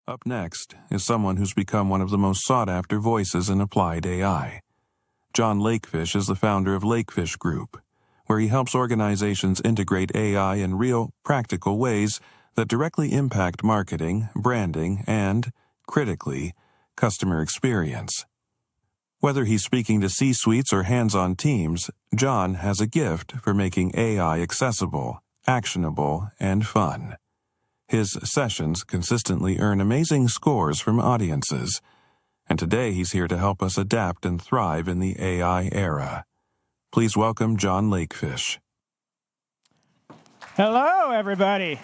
Up next is someone who's become one of the most sought-after voices in applied AI. John Lakefish is the founder of Lakefish Group, where he helps organizations integrate AI in real, practical ways that directly impact marketing, branding, and, critically, customer experience. Whether he's speaking to C-suites or hands-on teams, John has a gift for making AI accessible, actionable, and fun. His sessions consistently earn amazing scores from audiences, and today he's here to help us adapt and thrive in the AI era. Please welcome John Lakefish. Hello, everybody.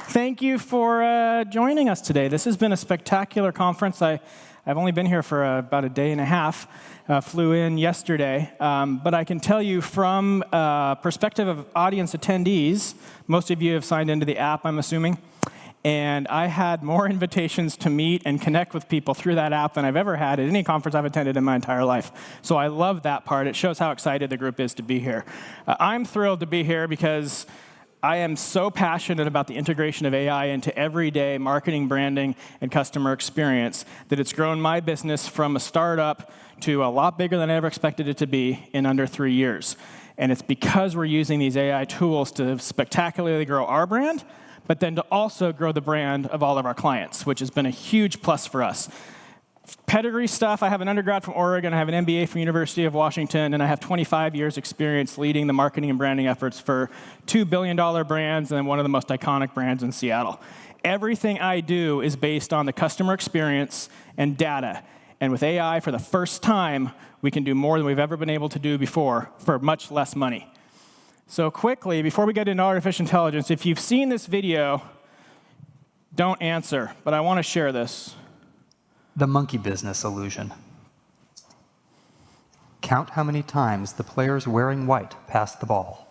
Thank you for joining us today. This has been a spectacular conference. I've only been here for about a day and a half. Flew in yesterday. But I can tell you from perspective of audience attendees, most of you have signed into the app, I'm assuming. And I had more invitations to meet and connect with people through that app than I've ever had at any conference I've attended in my entire life. So I love that part. It shows how excited the group is to be here. I'm thrilled to be here because I am so passionate about the integration of AI into everyday marketing, branding, and customer experience that it's grown my business from a startup to a lot bigger than I ever expected it to be in under 3 years. And it's because we're using these AI tools to spectacularly grow our brand, but then to also grow the brand of all of our clients, which has been a huge plus for us. Pedigree stuff, I have an undergrad from Oregon, I have an MBA from University of Washington, and I have 25 years experience leading the marketing and branding efforts for $2 billion brands and one of the most iconic brands in Seattle. Everything I do is based on the customer experience and data. And with AI, for the first time, we can do more than we've ever been able to do before for much less money. So quickly, before we get into artificial intelligence, if you've seen this video, don't answer, but I want to share this. The monkey business illusion. Count how many times the players wearing white pass the ball.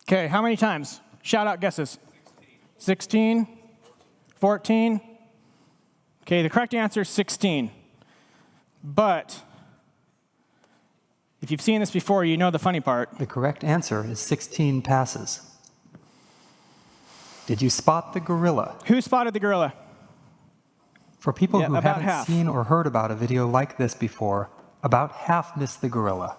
Okay, how many times? Shout out guesses. 16? 14? Okay, the correct answer is 16. But if you've seen this before, you know the funny part. The correct answer is 16 passes. Did you spot the gorilla? Who spotted the gorilla? For people who haven't half. seen or heard about a video like this before, about half missed the gorilla.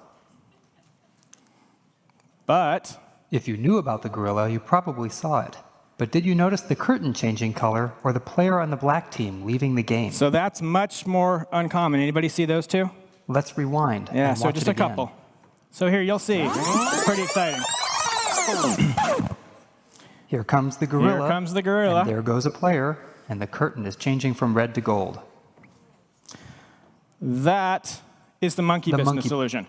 But if you knew about the gorilla, you probably saw it. But did you notice the curtain changing color or the player on the black team leaving the game? so that's much more uncommon. Anybody see those two? Let's rewind. Yeah, and so watch just it a again. couple. So here, you'll see. Pretty exciting. Here comes the gorilla. Here comes the gorilla. And there goes a player, and the curtain is changing from red to gold. That is the monkey business illusion.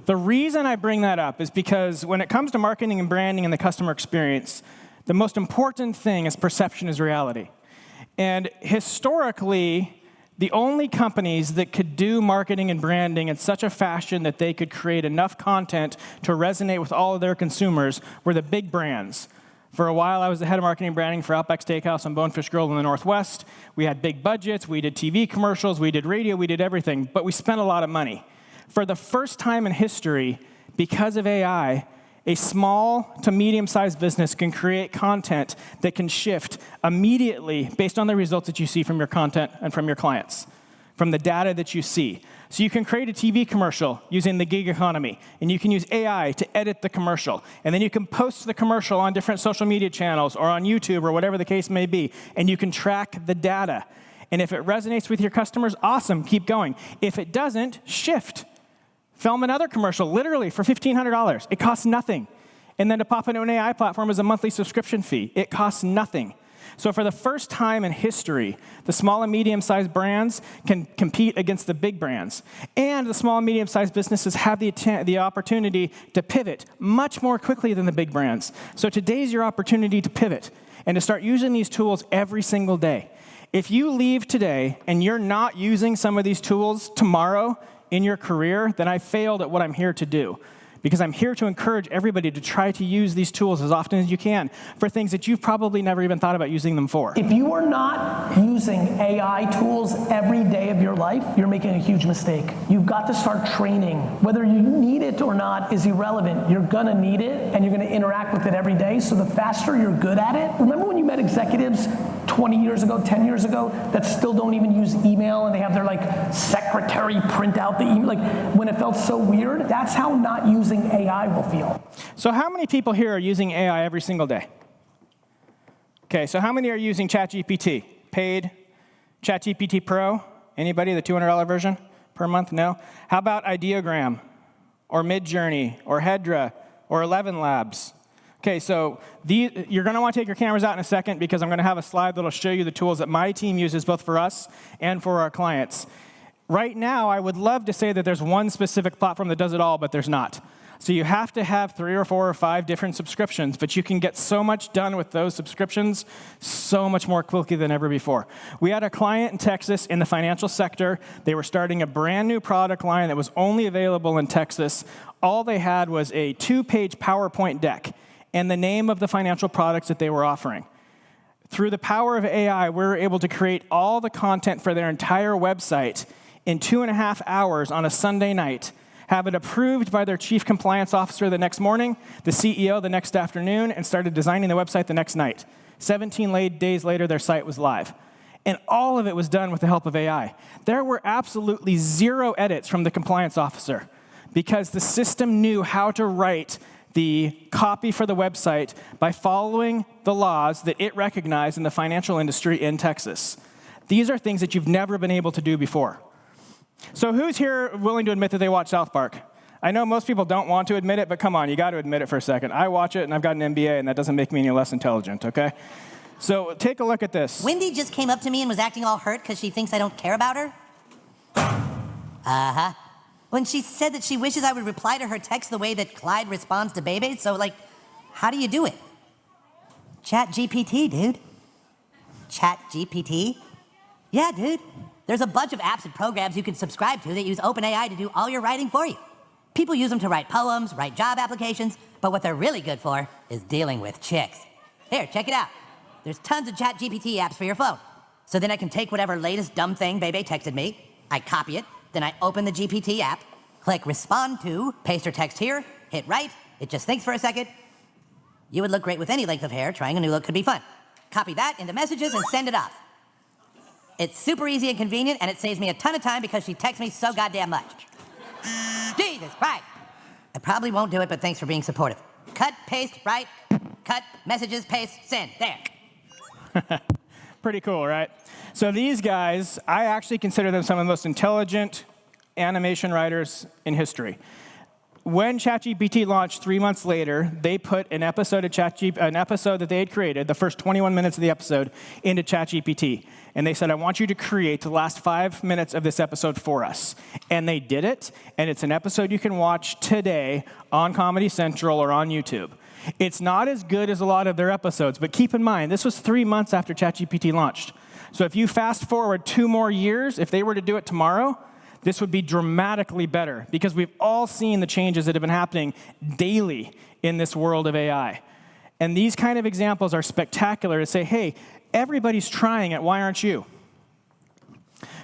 The reason I bring that up is because when it comes to marketing and branding and the customer experience, the most important thing is perception is reality. And historically, the only companies that could do marketing and branding in such a fashion that they could create enough content to resonate with all of their consumers were the big brands. For a while, I was the head of marketing and branding for Outback Steakhouse and Bonefish Grill in the Northwest. We had big budgets, we did TV commercials, we did radio, we did everything, but we spent a lot of money. For the first time in history, because of AI, a small to medium-sized business can create content that can shift immediately based on the results that you see from your content and from your clients, from the data that you see. So you can create a TV commercial using the gig economy, and you can use AI to edit the commercial. And then you can post the commercial on different social media channels or on YouTube or whatever the case may be, and you can track the data. And if it resonates with your customers, awesome, keep going. If it doesn't, shift. Film another commercial, literally, for $1,500. It costs nothing. And then to pop into an AI platform is a monthly subscription fee. It costs nothing. So for the first time in history, the small and medium-sized brands can compete against the big brands. And the small and medium-sized businesses have the opportunity to pivot much more quickly than the big brands. So today's your opportunity to pivot. and to start using these tools every single day. If you leave today and you're not using some of these tools tomorrow in your career, then I failed at what I'm here to do. Because I'm here to encourage everybody to try to use these tools as often as you can for things that you've probably never even thought about using them for. If you are not using AI tools every day of your life, you're making a huge mistake. You've got to start training. Whether you need it or not is irrelevant. You're gonna need it, and you're gonna interact with it every day, so the faster you're good at it. Remember when you met executives 20 years ago, 10 years ago, that still don't even use email, and they have their secretary print out the email, when it felt so weird? That's how not using AI will feel. So how many people here are using AI every single day? Okay, so how many are using ChatGPT? Paid ChatGPT Pro? Anybody, the $200 version per month? No? How about Ideogram, or Midjourney, or Hedra, or 11 Labs? Okay, so you're going to want to take your cameras out in a second, because I'm going to have a slide that will show you the tools that my team uses both for us and for our clients. Right now, I would love to say that there's one specific platform that does it all, but there's not. So you have to have 3 or 4 or 5 different subscriptions, but you can get so much done with those subscriptions so much more quickly than ever before. We had a client in Texas in the financial sector. They were starting a brand new product line that was only available in Texas. All they had was a 2-page PowerPoint deck and the name of the financial products that they were offering. Through the power of AI, we were able to create all the content for their entire website in 2.5 hours on a Sunday night, have it approved by their chief compliance officer the next morning, the CEO the next afternoon, and started designing the website the next night. 17 days later, their site was live. And all of it was done with the help of AI. There were absolutely 0 edits from the compliance officer, because the system knew how to write the copy for the website by following the laws that it recognized in the financial industry in Texas. These are things that you've never been able to do before. So who's here willing to admit that they watch South Park? I know most people don't want to admit it, but come on, you got to admit it for a second. I watch it, and I've got an MBA, and that doesn't make me any less intelligent, okay? So take a look at this. Wendy just came up to me and was acting all hurt because she thinks I don't care about her. Uh-huh. When she said that she wishes I would reply to her text the way that Clyde responds to Bebe, so, how do you do it? ChatGPT, dude. ChatGPT? Yeah, dude. There's a bunch of apps and programs you can subscribe to that use OpenAI to do all your writing for you. People use them to write poems, write job applications, but what they're really good for is dealing with chicks. Here, check it out. There's tons of ChatGPT apps for your phone. So then I can take whatever latest dumb thing Bebe texted me, I copy it, then I open the GPT app, click respond to, paste her text here, hit write, it just thinks for a second. You would look great with any length of hair, trying a new look could be fun. Copy that into messages and send it off. It's super easy and convenient, and it saves me a ton of time because she texts me so goddamn much. Jesus Christ. I probably won't do it, but thanks for being supportive. Cut, paste, write, cut, messages, paste, send. There. Pretty cool, right? So these guys, I actually consider them some of the most intelligent animation writers in history. When ChatGPT launched 3 months later, they put an episode that they had created, the first 21 minutes of the episode, into ChatGPT. And they said, I want you to create the last 5 minutes of this episode for us. And they did it, and it's an episode you can watch today on Comedy Central or on YouTube. It's not as good as a lot of their episodes, but keep in mind, this was 3 months after ChatGPT launched. So if you fast forward 2 more years, if they were to do it tomorrow, this would be dramatically better, because we've all seen the changes that have been happening daily in this world of AI. And these kind of examples are spectacular to say, hey, everybody's trying it, why aren't you?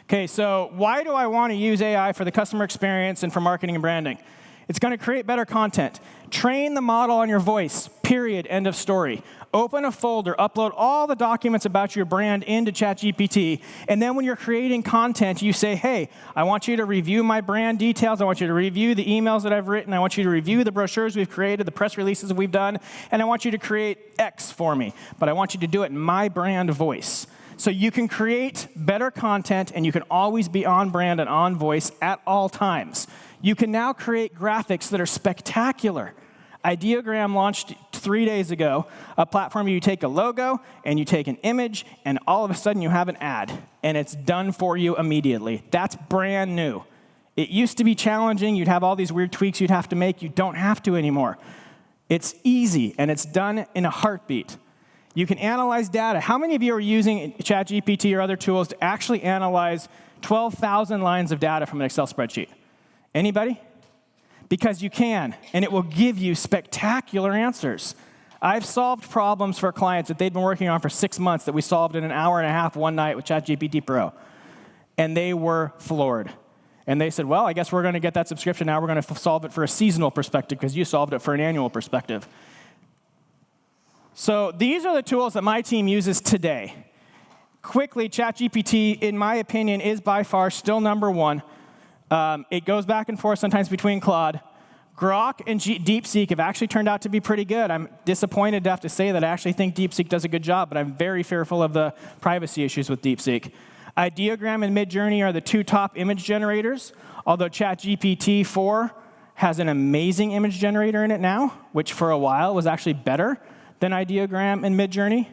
Okay, so why do I want to use AI for the customer experience and for marketing and branding? It's going to create better content. Train the model on your voice, period, end of story. Open a folder, upload all the documents about your brand into ChatGPT, and then when you're creating content, you say, hey, I want you to review my brand details, I want you to review the emails that I've written, I want you to review the brochures we've created, the press releases we've done, and I want you to create X for me, but I want you to do it in my brand voice. So you can create better content, and you can always be on brand and on voice at all times. You can now create graphics that are spectacular. Ideogram launched 3 days ago, a platform where you take a logo and you take an image, and all of a sudden you have an ad, and it's done for you immediately. That's brand new. It used to be challenging. You'd have all these weird tweaks you'd have to make. You don't have to anymore. It's easy, and it's done in a heartbeat. You can analyze data. How many of you are using ChatGPT or other tools to actually analyze 12,000 lines of data from an Excel spreadsheet? Anybody? Because you can, and it will give you spectacular answers. I've solved problems for clients that they'd been working on for 6 months that we solved in an hour and a half one night with ChatGPT Pro. And they were floored. And they said, well, I guess we're going to get that subscription now. We're going to solve it for a seasonal perspective because you solved it for an annual perspective. So these are the tools that my team uses today. Quickly, ChatGPT, in my opinion, is by far still number one. It goes back and forth sometimes between Claude. Grok and DeepSeek have actually turned out to be pretty good. I'm disappointed to have to say that I actually think DeepSeek does a good job, but I'm very fearful of the privacy issues with DeepSeek. Ideogram and Midjourney are the two top image generators, although ChatGPT 4 has an amazing image generator in it now, which for a while was actually better than Ideogram and Midjourney.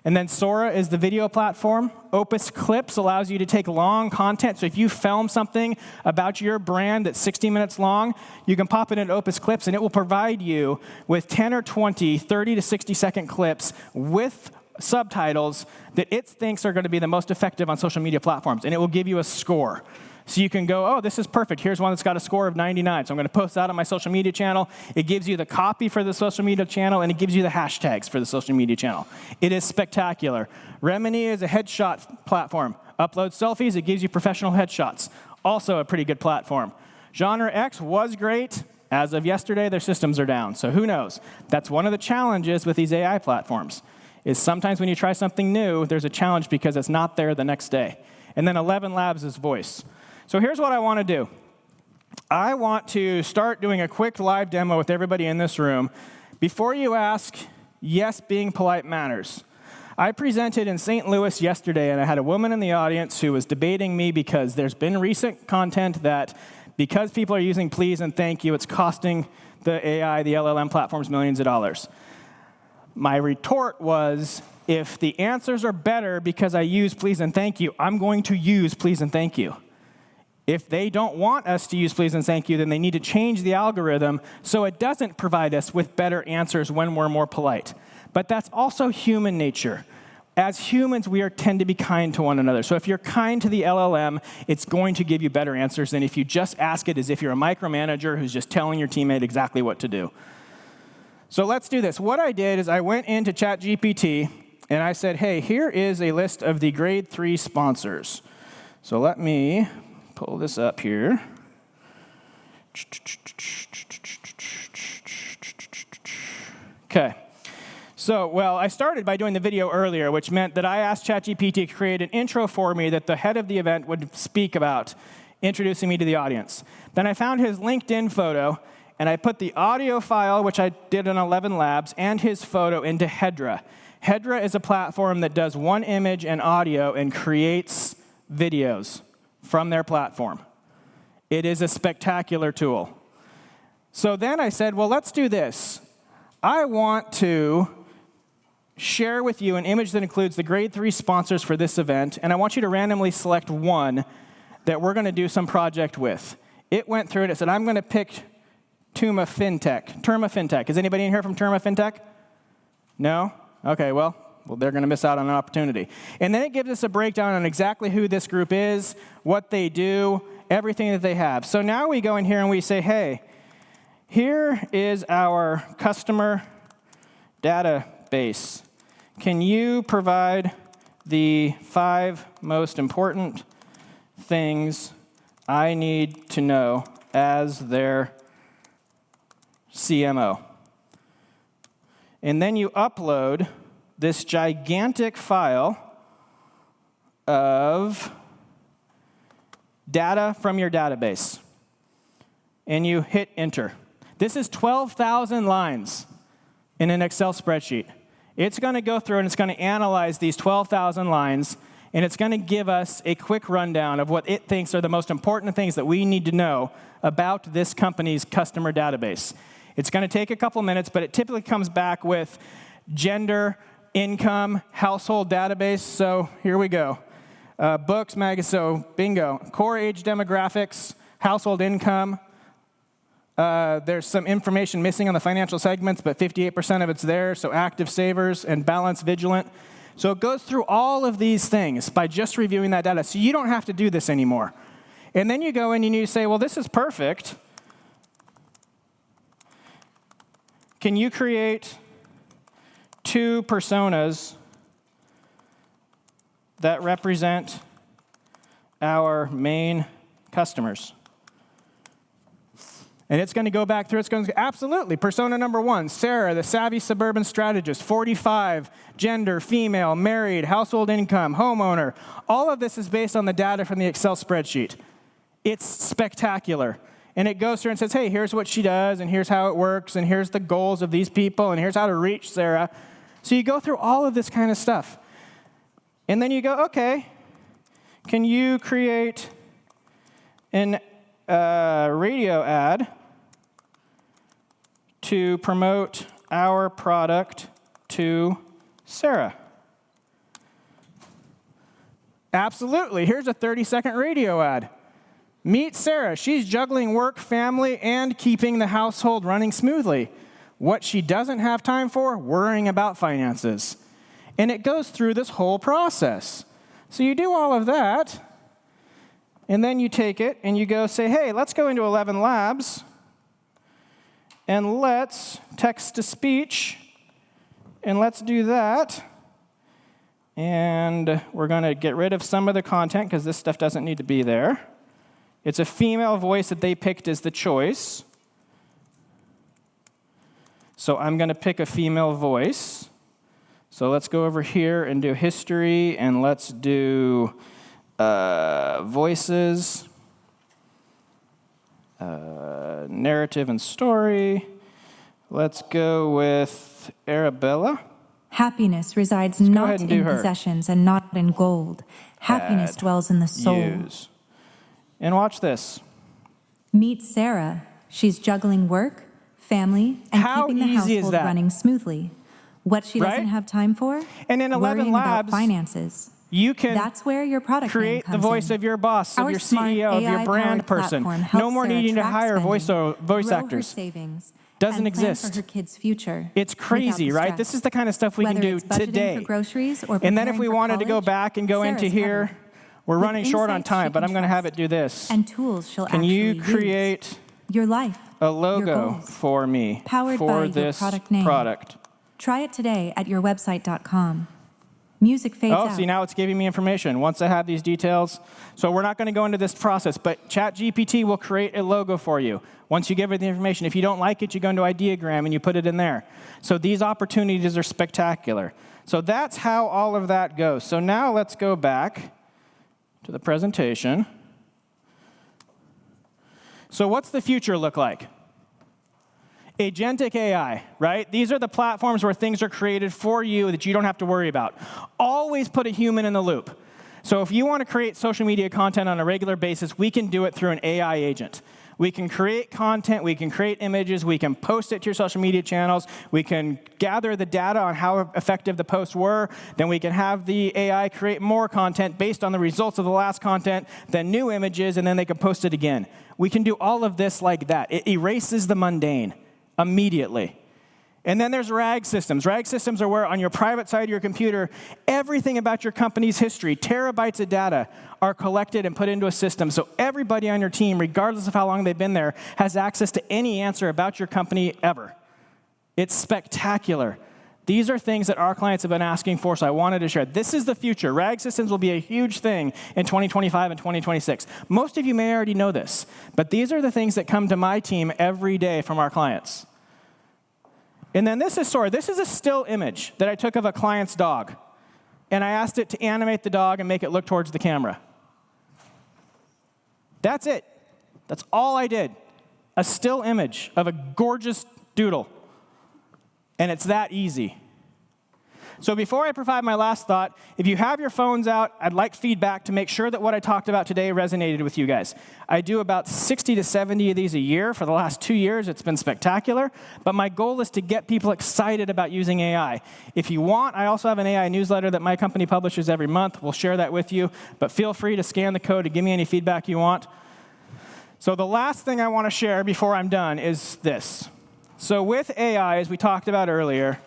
And then Sora is the video platform. Opus Clips allows you to take long content. So if you film something about your brand that's 60 minutes long, you can pop it into Opus Clips, and it will provide you with 10 or 20, 30 to 60-second clips with subtitles that it thinks are going to be the most effective on social media platforms. And it will give you a score. So you can go, oh, this is perfect. Here's one that's got a score of 99. So I'm going to post that on my social media channel. It gives you the copy for the social media channel, and it gives you the hashtags for the social media channel. It is spectacular. Remini is a headshot platform. Upload selfies. It gives you professional headshots. Also a pretty good platform. Genre X was great. As of yesterday, their systems are down. So who knows? That's one of the challenges with these AI platforms, is sometimes when you try something new, there's a challenge because it's not there the next day. And then 11 Labs is voice. So here's what I want to do. I want to start doing a quick live demo with everybody in this room. Before you ask, yes, being polite matters. I presented in St. Louis yesterday, and I had a woman in the audience who was debating me because there's been recent content that because people are using please and thank you, it's costing the AI, the LLM platforms, millions of dollars. My retort was, if the answers are better because I use please and thank you, I'm going to use please and thank you. If they don't want us to use please and thank you, then they need to change the algorithm so it doesn't provide us with better answers when we're more polite. But that's also human nature. As humans, we tend to be kind to one another. So if you're kind to the LLM, it's going to give you better answers than if you just ask it as if you're a micromanager who's just telling your teammate exactly what to do. So let's do this. What I did is I went into ChatGPT, and I said, hey, here is a list of the grade 3 sponsors. So let me pull this up here. Okay. So, well, I started by doing the video earlier, which meant that I asked ChatGPT to create an intro for me that the head of the event would speak about, introducing me to the audience. Then I found his LinkedIn photo, and I put the audio file, which I did in 11 Labs, and his photo into Hedra. Hedra is a platform that does one image and audio and creates videos from their platform. It is a spectacular tool. So then I said, well, let's do this. I want to share with you an image that includes the grade 3 sponsors for this event, and I want you to randomly select one that we're going to do some project with. It went through and it said, I'm going to pick Terma FinTech. Is anybody in here from Terma FinTech? No? Okay, well, they're going to miss out on an opportunity. And then it gives us a breakdown on exactly who this group is, what they do, everything that they have. So now we go in here and we say, hey, here is our customer database. Can you provide the 5 most important things I need to know as their CMO? And then you upload this gigantic file of data from your database. And you hit enter. This is 12,000 lines in an Excel spreadsheet. It's going to go through and it's going to analyze these 12,000 lines, and it's going to give us a quick rundown of what it thinks are the most important things that we need to know about this company's customer database. It's going to take a couple minutes, but it typically comes back with gender, income, household database. So here we go. Books, magazines, so bingo. Core age demographics, household income, There's some information missing on the financial segments, but 58% of it's there, so active savers and balance vigilant. So it goes through all of these things by just reviewing that data. So you don't have to do this anymore. And then you go in and you say, well, this is perfect. Can you create 2 personas that represent our main customers? And it's going to go back through. It's going to absolutely. Persona number 1, Sarah, the savvy suburban strategist, 45, gender, female, married, household income, homeowner. All of this is based on the data from the Excel spreadsheet. It's spectacular. And it goes through and says, hey, here's what she does, and here's how it works, and here's the goals of these people, and here's how to reach Sarah. So you go through all of this kind of stuff. And then you go, okay, can you create an radio ad to promote our product to Sarah? Absolutely. Here's a 30-second radio ad. Meet Sarah. She's juggling work, family, and keeping the household running smoothly. What she doesn't have time for, worrying about finances. And it goes through this whole process. So you do all of that, and then you take it and you go say, hey, let's go into 11 Labs, and let's text to speech, and let's do that. And we're going to get rid of some of the content because this stuff doesn't need to be there. It's a female voice that they picked as the choice. So I'm going to pick a female voice. So let's go over here and do history, and let's do voices, narrative and story. Let's go with Arabella. Happiness resides not in possessions and not in gold. Happiness dwells in the soul. Use. And watch this. Meet Sarah. She's juggling work, family, and keeping the household running smoothly. What she doesn't have time for? And in 11 Labs, about finances. You can That's where your product create the voice of your boss, of your CEO, of your brand person. No more needing to hire voice actors. Doesn't exist. For her kids' future. It's crazy, right? This is the kind of stuff we can do today. For groceries or and then if we wanted to go back and go into here, we're running short on time, but I'm going to have it do this. And tools she'll Can you create your life, a logo for me powered for by this your product name. Try it today at yourwebsite.com. Music fades out. Oh, see, now it's giving me information once I have these details. So we're not going to go into this process, but ChatGPT will create a logo for you once you give it the information. If you don't like it, you go into Ideogram and you put it in there. So these opportunities are spectacular. So that's how all of that goes. So now let's go back to the presentation. So what's the future look like? Agentic AI, right? These are the platforms where things are created for you that you don't have to worry about. Always put a human in the loop. So if you want to create social media content on a regular basis, we can do it through an AI agent. We can create content, we can create images, we can post it to your social media channels, we can gather the data on how effective the posts were, then we can have the AI create more content based on the results of the last content, then new images, and then they can post it again. We can do all of this like that. It erases the mundane immediately. And then there's RAG systems. RAG systems are where on your private side of your computer, everything about your company's history, terabytes of data, are collected and put into a system. So everybody on your team, regardless of how long they've been there, has access to any answer about your company ever. It's spectacular. These are things that our clients have been asking for, so I wanted to share. This is the future. RAG systems will be a huge thing in 2025 and 2026. Most of you may already know this, but these are the things that come to my team every day from our clients. And then this is a still image that I took of a client's dog. And I asked it to animate the dog and make it look towards the camera. That's it. That's all I did. A still image of a gorgeous doodle. And it's that easy. So before I provide my last thought, if you have your phones out, I'd like feedback to make sure that what I talked about today resonated with you guys. I do about 60 to 70 of these a year. For the last 2 years, it's been spectacular. But my goal is to get people excited about using AI. If you want, I also have an AI newsletter that my company publishes every month. We'll share that with you. But feel free to scan the code to give me any feedback you want. So the last thing I want to share before I'm done is this. So with AI, as we talked about earlier,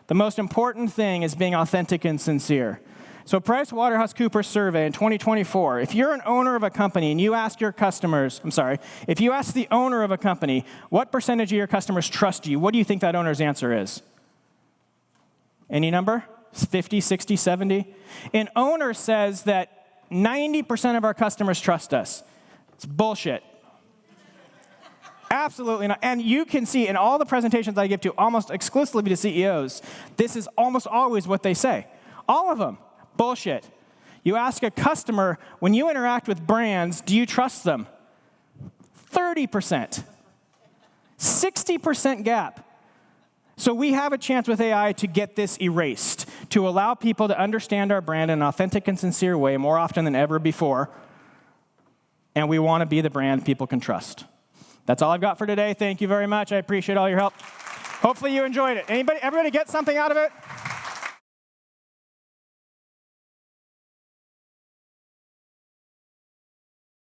the most important thing is being authentic and sincere. So PricewaterhouseCoopers survey in 2024, if you're an owner of a company and you ask your customers, if you ask the owner of a company, what percentage of your customers trust you, what do you think that owner's answer is? Any number? 50, 60, 70? An owner says that 90% of our customers trust us. It's bullshit. Absolutely not. And you can see in all the presentations I give to almost exclusively to CEOs, this is almost always what they say. All of them. Bullshit. You ask a customer, when you interact with brands, do you trust them? 30%. 60% gap. So we have a chance with AI to get this erased, to allow people to understand our brand in an authentic and sincere way more often than ever before. And we want to be the brand people can trust. That's all I've got for today. Thank you very much. I appreciate all your help. Hopefully you enjoyed it. Everybody get something out of it?